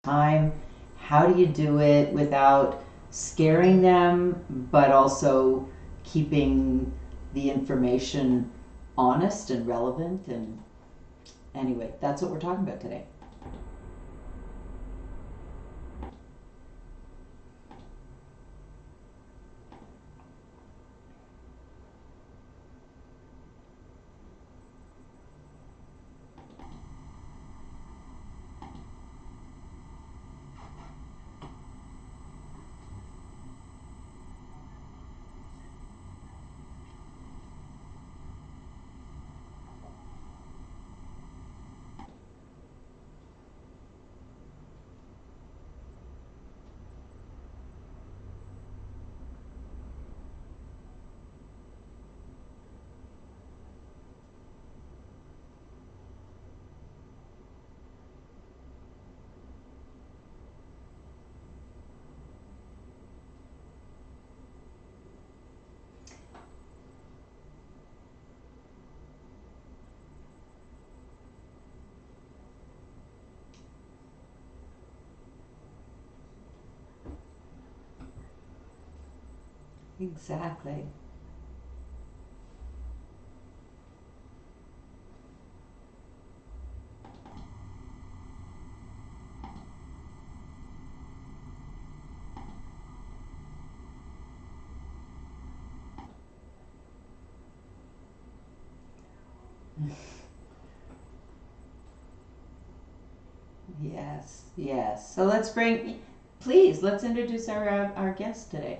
time. How do you do it without scaring them, but also keeping the information honest and relevant? And anyway, that's what we're talking about today. Exactly. Yes, yes. So please, let's introduce our guest today.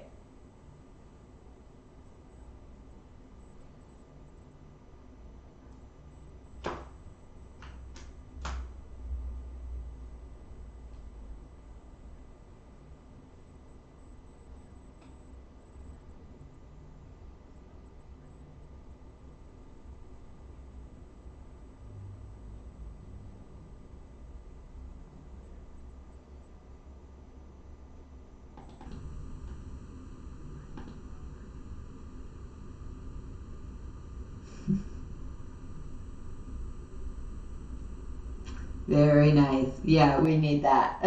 Very nice. Yeah, we need that.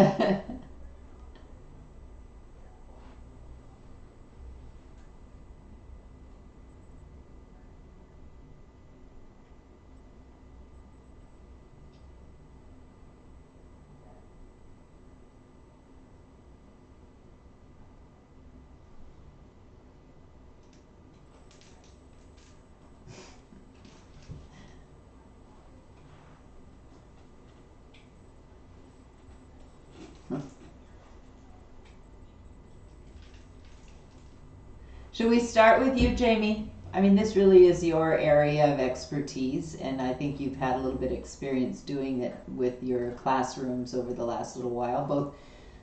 Should we start with you, Jamie? I mean, this really is your area of expertise, and I think you've had a little bit of experience doing it with your classrooms over the last little while, both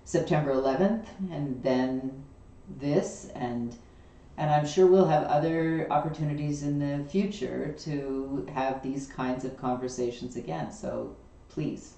September 11th and then this, and I'm sure we'll have other opportunities in the future to have these kinds of conversations again. So please.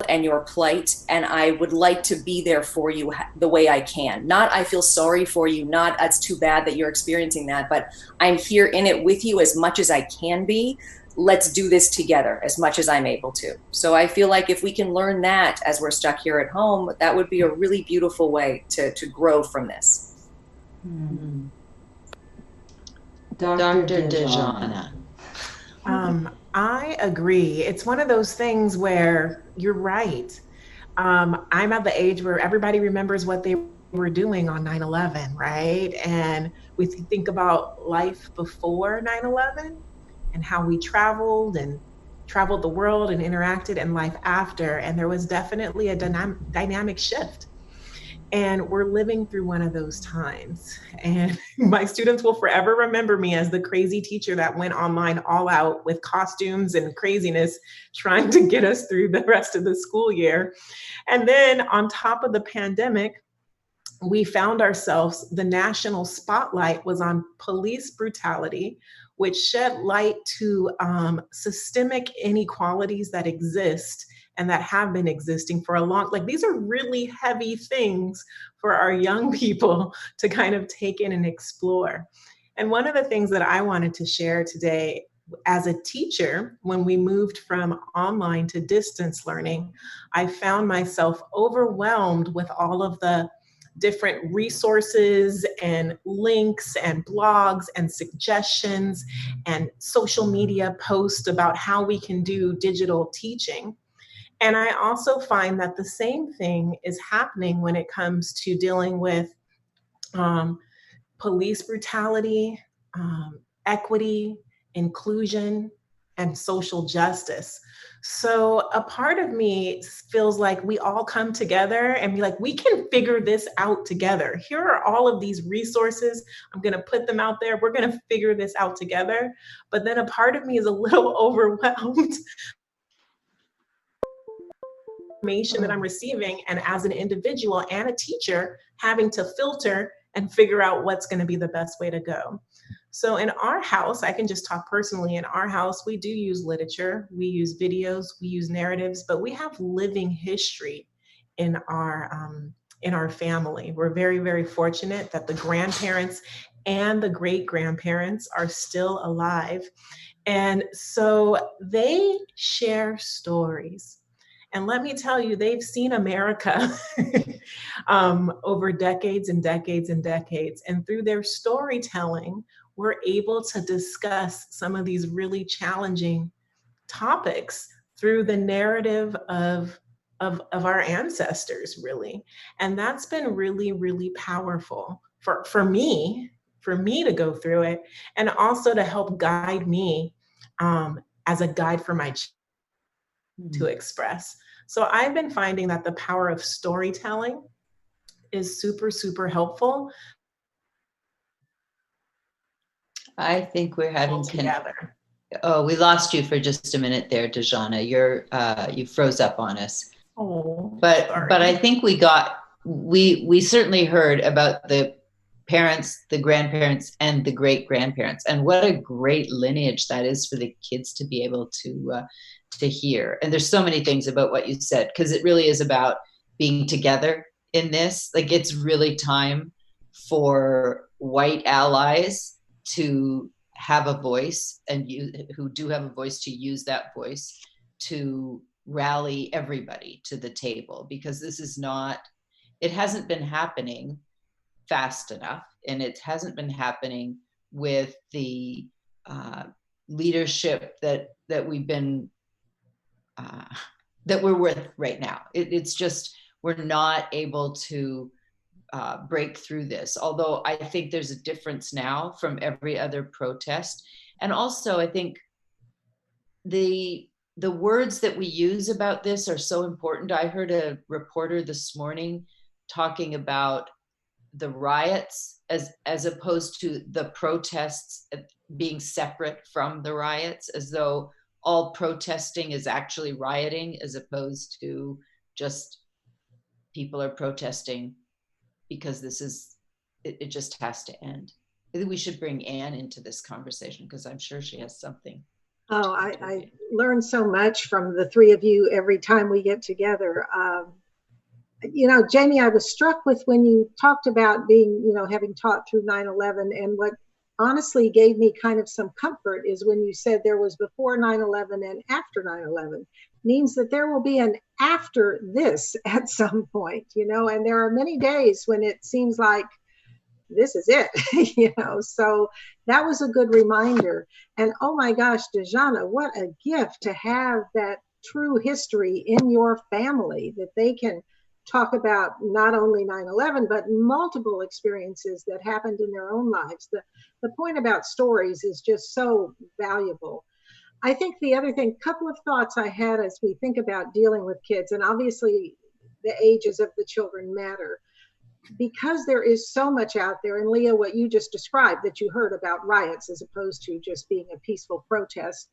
and your plight, and I would like to be there for you the way I can. Not I feel sorry for you, not it's too bad that you're experiencing that, but I'm here in it with you as much as I can be. Let's do this together as much as I'm able to. So I feel like if we can learn that as we're stuck here at home, that would be a really beautiful way to grow from this. Hmm. Dr. Dr. Dejana. Dejana. I agree. It's one of those things where you're right. I'm at the age where everybody remembers what they were doing on 9/11, right? And we think about life before 9/11 and how we traveled the world and interacted, and life after. And there was definitely a dynamic shift. And we're living through one of those times. And my students will forever remember me as the crazy teacher that went online all out with costumes and craziness, trying to get us through the rest of the school year. And then on top of the pandemic, we found ourselves, the national spotlight was on police brutality, which shed light to systemic inequalities that exist and that have been existing for a long, like these are really heavy things for our young people to kind of take in and explore. And one of the things that I wanted to share today as a teacher, when we moved from online to distance learning, I found myself overwhelmed with all of the different resources and links and blogs and suggestions and social media posts about how we can do digital teaching. And I also find that the same thing is happening when it comes to dealing with um, police brutality, equity, inclusion, and social justice. So a part of me feels like we all come together and be like, we can figure this out together. Here are all of these resources. I'm going to put them out there. We're going to figure this out together. But then a part of me is a little overwhelmed information that I'm receiving, and as an individual and a teacher, having to filter and figure out what's going to be the best way to go. So in our house, I can just talk personally. In our house, we do use literature, we use videos, we use narratives, but we have living history in our family. We're very, very fortunate that the grandparents and the great grandparents are still alive. And so they share stories. And let me tell you, they've seen America over decades and decades and decades. And through their storytelling, we're able to discuss some of these really challenging topics through the narrative of our ancestors, really. And that's been really, really powerful for me to go through it, and also to help guide me as a guide for my to express. So I've been finding that the power of storytelling is super, super helpful I think we're having together. Oh, we lost you for just a minute there, Dejana. You froze up on us. Oh, but sorry. but I think we certainly heard about the parents, the grandparents, and the great grandparents, and what a great lineage that is for the kids to be able to hear. And there's so many things about what you said, because it really is about being together in this. Like, it's really time for white allies to have a voice, and you who do have a voice, to use that voice to rally everybody to the table, because this is not, it hasn't been happening fast enough, and it hasn't been happening with the leadership that we've been that we're with right now. It's just, we're not able to break through this. Although I think there's a difference now from every other protest. And also, I think the words that we use about this are so important. I heard a reporter this morning talking about the riots as opposed to the protests being separate from the riots, as though all protesting is actually rioting, as opposed to just people are protesting because it just has to end. I think we should bring Anne into this conversation, because I'm sure she has something. Oh, I learn so much from the three of you every time we get together. Jamie, I was struck with when you talked about being, having taught through 9/11, and what honestly gave me kind of some comfort is when you said there was before 9/11 and after 9/11, means that there will be an after this at some point, and there are many days when it seems like this is it, so that was a good reminder. And oh my gosh, Dejana, what a gift to have that true history in your family that they can talk about not only 9/11 but multiple experiences that happened in their own lives. The point about stories is just so valuable. I think the other thing, couple of thoughts I had as we think about dealing with kids, and obviously the ages of the children matter, because there is so much out there. And Leah, what you just described, that you heard about riots as opposed to just being a peaceful protest,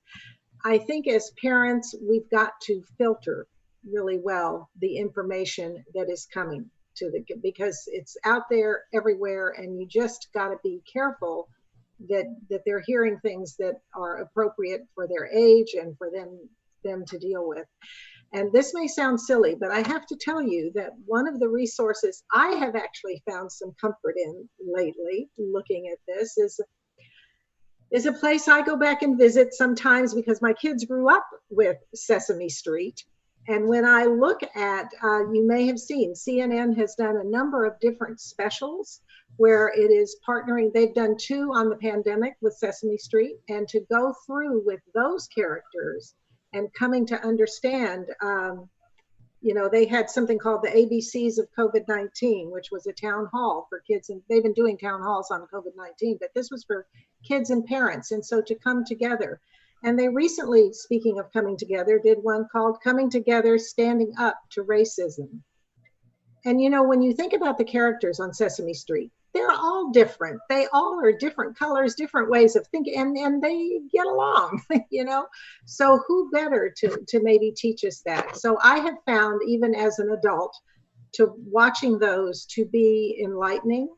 I think as parents, we've got to filter really well the information that is coming to because it's out there everywhere, and you just got to be careful that they're hearing things that are appropriate for their age and for them to deal with. And this may sound silly, but I have to tell you that one of the resources I have actually found some comfort in lately, looking at this, is a place I go back and visit sometimes because my kids grew up with Sesame Street. And when I look at, you may have seen, CNN has done a number of different specials where it is partnering. They've done 2 on the pandemic with Sesame Street, and to go through with those characters and coming to understand, they had something called the ABCs of COVID-19, which was a town hall for kids. And they've been doing town halls on COVID-19, but this was for kids and parents. And so to come together. And they recently, speaking of coming together, did one called Coming Together, Standing Up to Racism. And when you think about the characters on Sesame Street, they're all different. They all are different colors, different ways of thinking, and they get along, So who better to maybe teach us that? So I have found, even as an adult, to watching those to be enlightening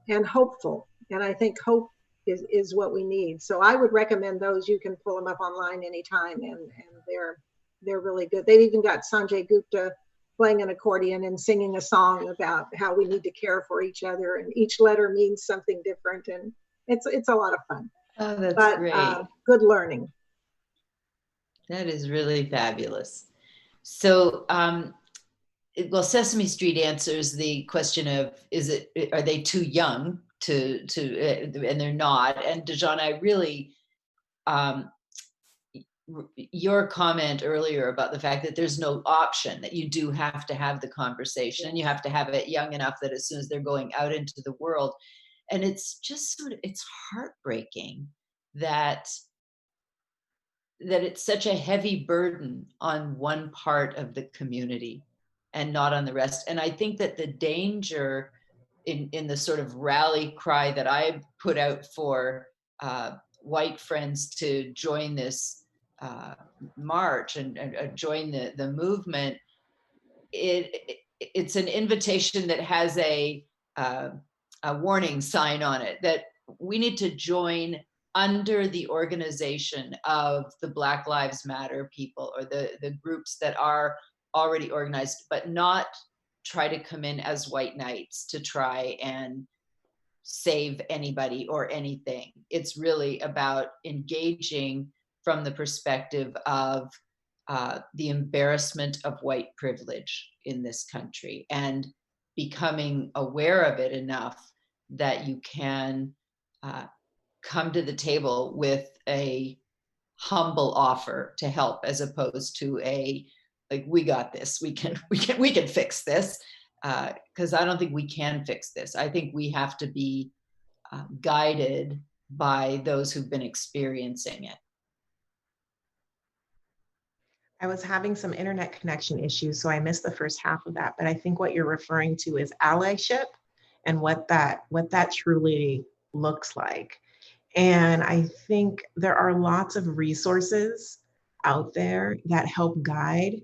and hopeful. And I think hope is what we need. So I would recommend those. You can pull them up online anytime, and they're really good. They've even got Sanjay Gupta playing an accordion and singing a song about how we need to care for each other, and each letter means something different, and it's a lot of fun. Oh, that's great. Good learning. That is really fabulous. So, well, Sesame Street answers the question of, are they too young to and they're not. And Dejana, I really, your comment earlier about the fact that there's no option, that you do have to have the conversation, and you have to have it young enough that as soon as they're going out into the world. And it's just it's heartbreaking that it's such a heavy burden on one part of the community and not on the rest. And I think that the danger in the sort of rally cry that I put out for white friends to join this march and join the movement, it's an invitation that has a warning sign on it that we need to join under the organization of the Black Lives Matter people, or the groups that are already organized, but not try to come in as white knights to try and save anybody or anything. It's really about engaging from the perspective of the embarrassment of white privilege in this country, and becoming aware of it enough that you can come to the table with a humble offer to help, as opposed to we got this, we can fix this, because I don't think we can fix this. I think we have to be guided by those who've been experiencing it. I was having some internet connection issues, so I missed the first half of that. But I think what you're referring to is allyship and what that truly looks like. And I think there are lots of resources out there that help guide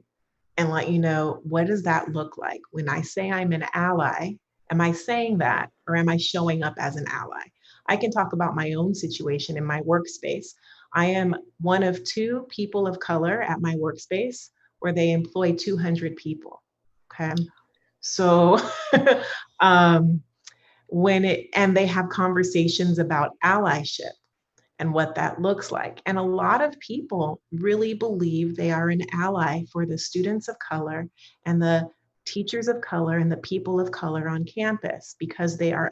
and let you know, what does that look like? When I say I'm an ally, am I saying that, or am I showing up as an ally? I can talk about my own situation in my workspace. I am one of 2 people of color at my workspace where they employ 200 people. Okay. So um, and they have conversations about allyship and what that looks like. And a lot of people really believe they are an ally for the students of color and the teachers of color and the people of color on campus because they are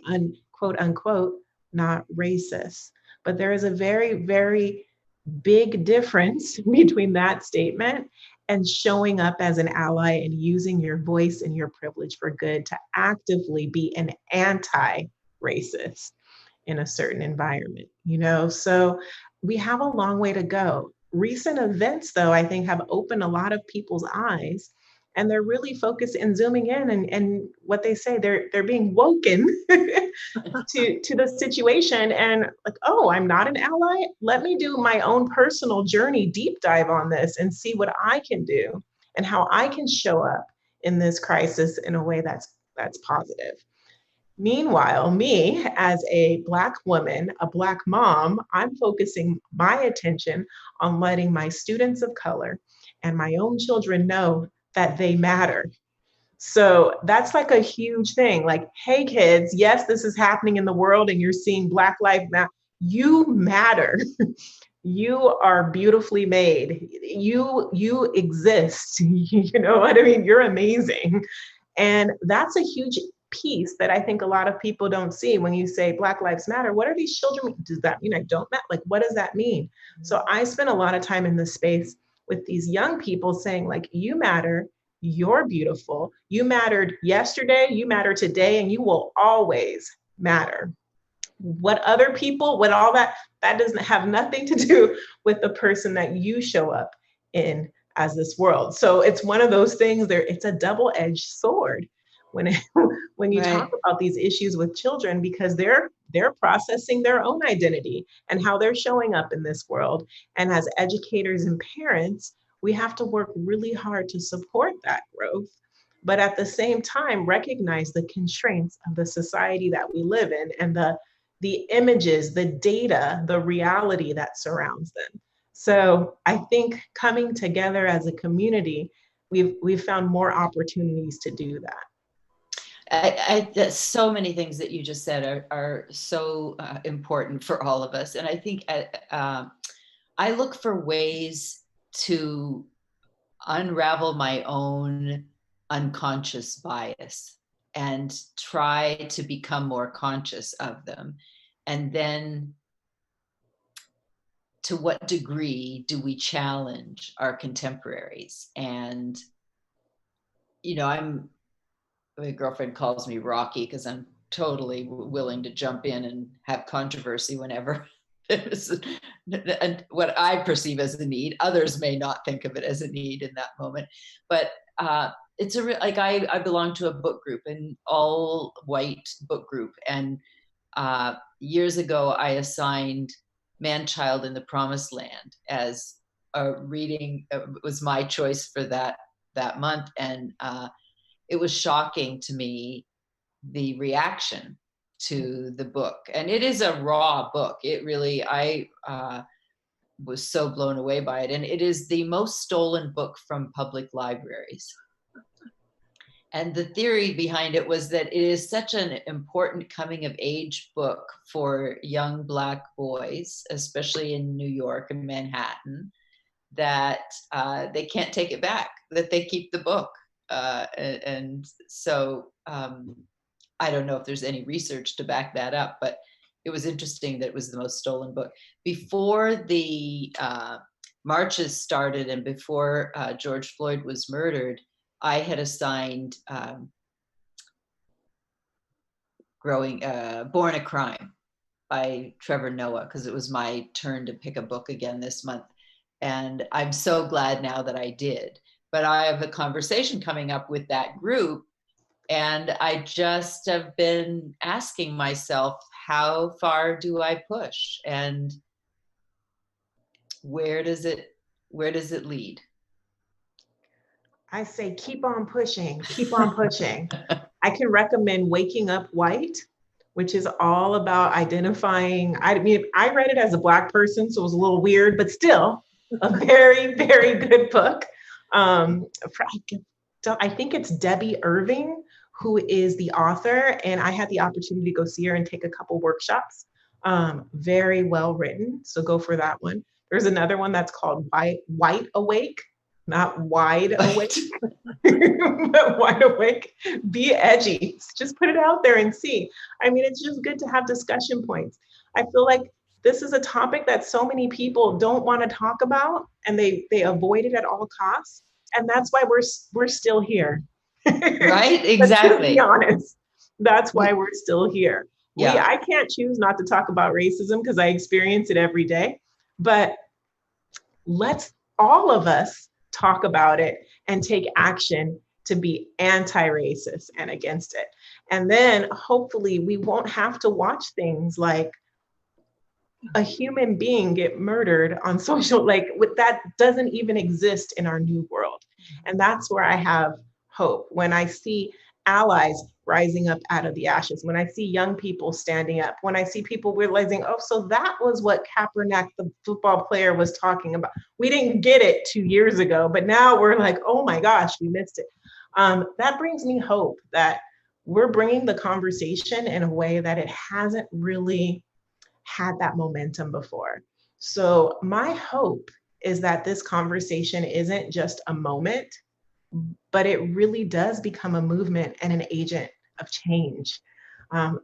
quote unquote not racist. But there is a very, very big difference between that statement and showing up as an ally and using your voice and your privilege for good to actively be an anti-racist in a certain environment, you know? So we have a long way to go. Recent events, though, I think have opened a lot of people's eyes, and they're really focused and zooming in, and what they say, they're being woken to the situation, and like, oh, I'm not an ally. Let me do my own personal journey deep dive on this and see what I can do and how I can show up in this crisis in a way that's positive. Meanwhile, me as a Black woman, a Black mom, I'm focusing my attention on letting my students of color and my own children know that they matter. So that's like a huge thing. Like, hey, kids, yes, this is happening in the world and you're seeing Black Lives Matter. You matter. You are beautifully made. You exist. You know what I mean? You're amazing. And that's a huge piece that I think a lot of people don't see when you say Black Lives Matter. What are these children? Does that mean I don't matter? Like, what does that mean? So I spent a lot of time in this space with these young people saying, like, you matter, you're beautiful, you mattered yesterday, you matter today, and you will always matter. What other people, what all that doesn't have nothing to do with the person that you show up in as this world. So it's one of those things there, it's a double-edged sword when you talk about these issues with children, because they're processing their own identity and how they're showing up in this world. And as educators and parents, we have to work really hard to support that growth, but at the same time, recognize the constraints of the society that we live in and the images, the data, the reality that surrounds them. So I think coming together as a community, we've found more opportunities to do that. So many things that you just said are so important for all of us. And I think I look for ways to unravel my own unconscious bias and try to become more conscious of them. And then to what degree do we challenge our contemporaries? And, you know, my girlfriend calls me Rocky because I'm totally willing to jump in and have controversy whenever there's what I perceive as a need. Others may not think of it as a need in that moment, but it's like I belong to a book group, an all white book group, and years ago I assigned Man-Child in the Promised Land as a reading. It was my choice for that month, and it was shocking to me, the reaction to the book. And it is a raw book. It really, I was so blown away by it. And it is the most stolen book from public libraries. And the theory behind it was that it is such an important coming of age book for young Black boys, especially in New York and Manhattan, that they can't take it back, that they keep the book. And so I don't know if there's any research to back that up, but it was interesting that it was the most stolen book. Before the marches started and before George Floyd was murdered, I had assigned Born a Crime by Trevor Noah, because it was my turn to pick a book again this month. And I'm so glad now that I did. But I have a conversation coming up with that group, and I just have been asking myself, how far do I push, and where does it lead? I say, keep on pushing, keep on pushing. I can recommend Waking Up White which is all about identifying. I mean, I read it as a Black person, so it was a little weird, but still a very, very good book. I think it's Debbie Irving who is the author, and I had the opportunity to go see her and take a couple workshops. Very well written, so go for that one. There's another one that's called White Awake, not Wide Awake, but Wide Awake. Be edgy. Just put it out there and see. I mean, it's just good to have discussion points. I feel like this is a topic that so many people don't want to talk about, and they avoid it at all costs. And that's why we're still here. Right? Exactly. Let's be honest. That's why we're still here. Yeah. I can't choose not to talk about racism because I experience it every day. But let's all of us talk about it and take action to be anti-racist and against it. And then hopefully we won't have to watch things like a human being get murdered on social, like that doesn't even exist in our new world. And that's where I have hope. When I see allies rising up out of the ashes, when I see young people standing up, when I see people realizing, oh, so that was what Kaepernick, the football player, was talking about. We didn't get it 2 years ago, but now we're like, oh my gosh, we missed it. That brings me hope that we're bringing the conversation in a way that it hasn't really had that momentum before. So my hope is that this conversation isn't just a moment, but it really does become a movement and an agent of change.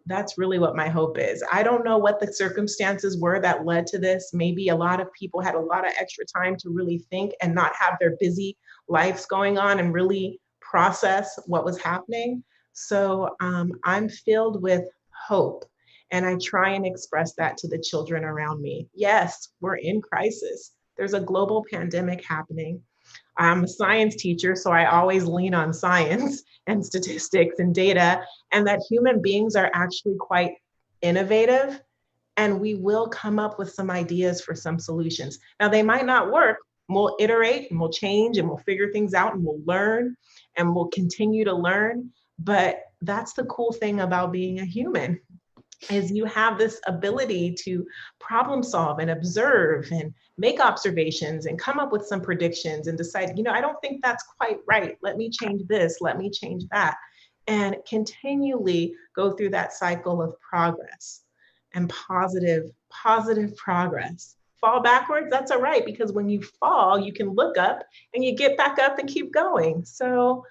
That's really what my hope is. I don't know what the circumstances were that led to this. Maybe a lot of people had a lot of extra time to really think and not have their busy lives going on and really process what was happening. So I'm filled with hope. And I try and express that to the children around me. Yes, we're in crisis. There's a global pandemic happening. I'm a science teacher, so I always lean on science and statistics and data, and that human beings are actually quite innovative, and we will come up with some ideas for some solutions. Now, they might not work. We'll iterate and we'll change and we'll figure things out and we'll learn and we'll continue to learn. But that's the cool thing about being a human, is you have this ability to problem solve and observe and make observations and come up with some predictions and decide, I don't think that's quite right. Let me change this, let me change that, and continually go through that cycle of progress and positive progress. Fall backwards, that's all right, because when you fall, you can look up and you get back up and keep going. So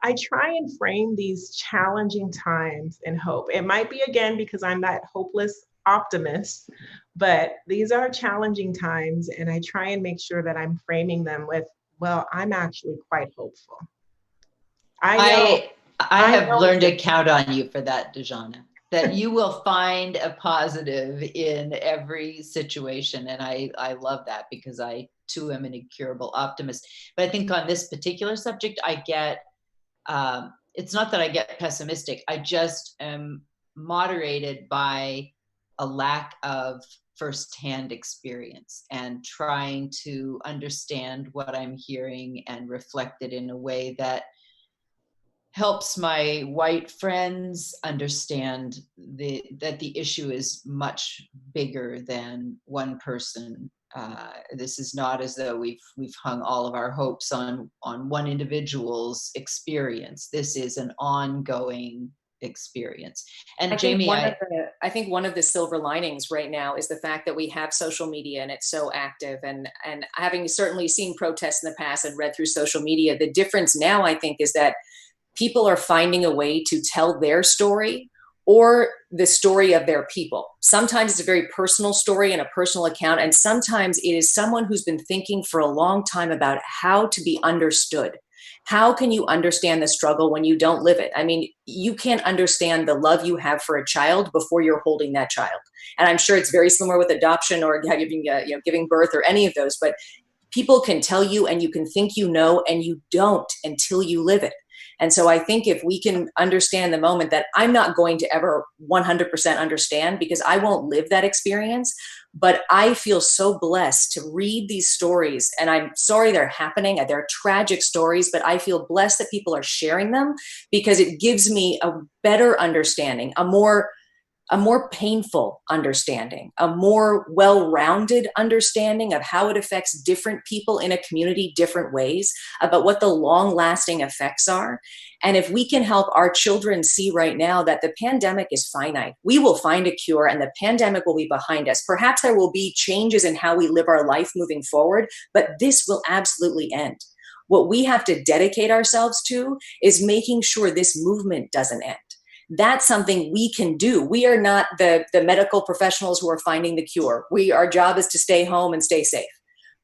I try and frame these challenging times in hope. It might be, again, because I'm that hopeless optimist, but these are challenging times, and I try and make sure that I'm framing them with, well, I'm actually quite hopeful. I have learned to count on you for that, Dejana, that you will find a positive in every situation. And I love that, because I too am an incurable optimist. But I think on this particular subject, it's not that I get pessimistic. I just am moderated by a lack of firsthand experience and trying to understand what I'm hearing and reflect it in a way that helps my white friends understand that the issue is much bigger than one person. This is not as though we've hung all of our hopes on one individual's experience. This is an ongoing experience. And Jamie, I think one of the silver linings right now is the fact that we have social media and it's so active. And having certainly seen protests in the past and read through social media, the difference now, I think, is that people are finding a way to tell their story or the story of their people. Sometimes it's a very personal story and a personal account, and sometimes it is someone who's been thinking for a long time about how to be understood. How can you understand the struggle when you don't live it? I mean, you can't understand the love you have for a child before you're holding that child. And I'm sure it's very similar with adoption or giving birth or any of those, but people can tell you and you can think and you don't until you live it. And so I think if we can understand the moment that I'm not going to ever 100% understand, because I won't live that experience, but I feel so blessed to read these stories. And I'm sorry they're happening. They're tragic stories, but I feel blessed that people are sharing them, because it gives me a better understanding, a more a more painful understanding, a more well-rounded understanding of how it affects different people in a community different ways, about what the long-lasting effects are. And if we can help our children see right now that the pandemic is finite, we will find a cure and the pandemic will be behind us. Perhaps there will be changes in how we live our life moving forward, but this will absolutely end. What we have to dedicate ourselves to is making sure this movement doesn't end. That's something we can do. We are not the medical professionals who are finding the cure. Our job is to stay home and stay safe.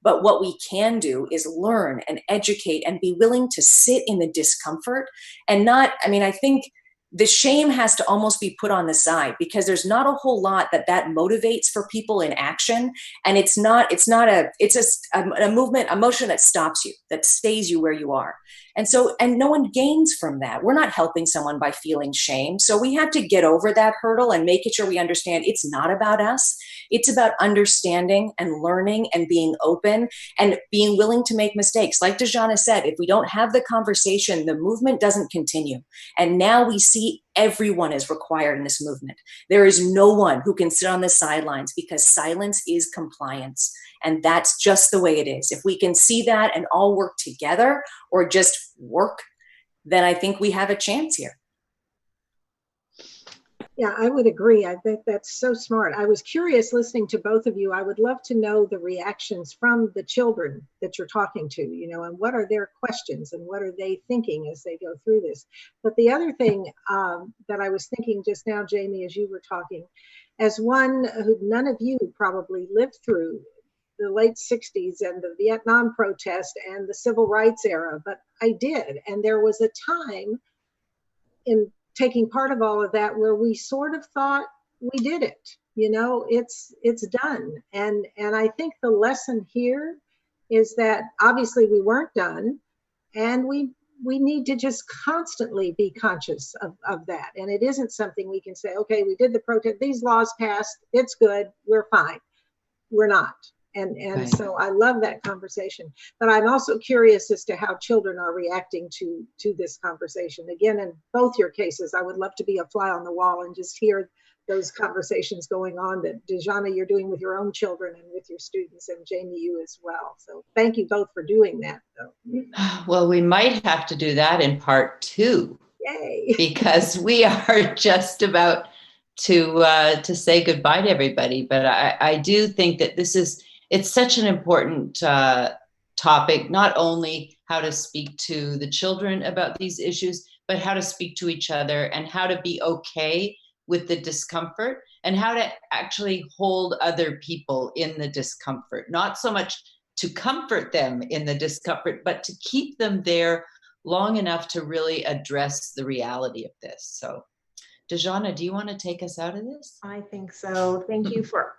But what we can do is learn and educate and be willing to sit in the discomfort and not, I think the shame has to almost be put on the side, because there's not a whole lot that motivates for people in action. And it's just a movement, a motion that stops you, that stays you where you are. And no one gains from that. We're not helping someone by feeling shame. So we have to get over that hurdle and making sure we understand it's not about us. It's about understanding and learning and being open and being willing to make mistakes. Like Dejana said, if we don't have the conversation, the movement doesn't continue. And now we see everyone is required in this movement. There is no one who can sit on the sidelines, because silence is compliance. And that's just the way it is. If we can see that and all work together, or just work, then I think we have a chance here. Yeah, I would agree. I think that's so smart. I was curious listening to both of you. I would love to know the reactions from the children that you're talking to, and what are their questions and what are they thinking as they go through this. But the other thing that I was thinking just now, Jamie, as you were talking, as one who none of you probably lived through the late 60s and the Vietnam protest and the civil rights era, but I did. And there was a time in taking part of all of that where we sort of thought we did it, it's done. And I think the lesson here is that obviously we weren't done, and we need to just constantly be conscious of that. And it isn't something we can say, okay, we did the protest, these laws passed, it's good, we're fine. We're not. And Right. So I love that conversation, but I'm also curious as to how children are reacting to this conversation. Again, in both your cases, I would love to be a fly on the wall and just hear those conversations going on that Dejana, you're doing with your own children and with your students, and Jamie, you as well. So thank you both for doing that. Well, we might have to do that in part 2. Yay. Because we are just about to say goodbye to everybody. But I do think that it's such an important topic, not only how to speak to the children about these issues, but how to speak to each other and how to be okay with the discomfort and how to actually hold other people in the discomfort. Not so much to comfort them in the discomfort, but to keep them there long enough to really address the reality of this. So, Dejana, do you want to take us out of this? I think so. Thank you for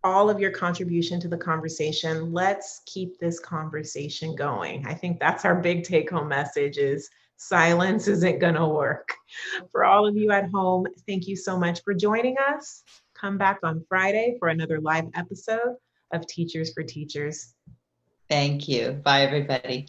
all of your contribution to the conversation. Let's keep this conversation going. I think that's our big take-home message, is silence isn't gonna work. For all of you at home, thank you so much for joining us. Come back on Friday for another live episode of Teachers for Teachers. Thank you. Bye, everybody.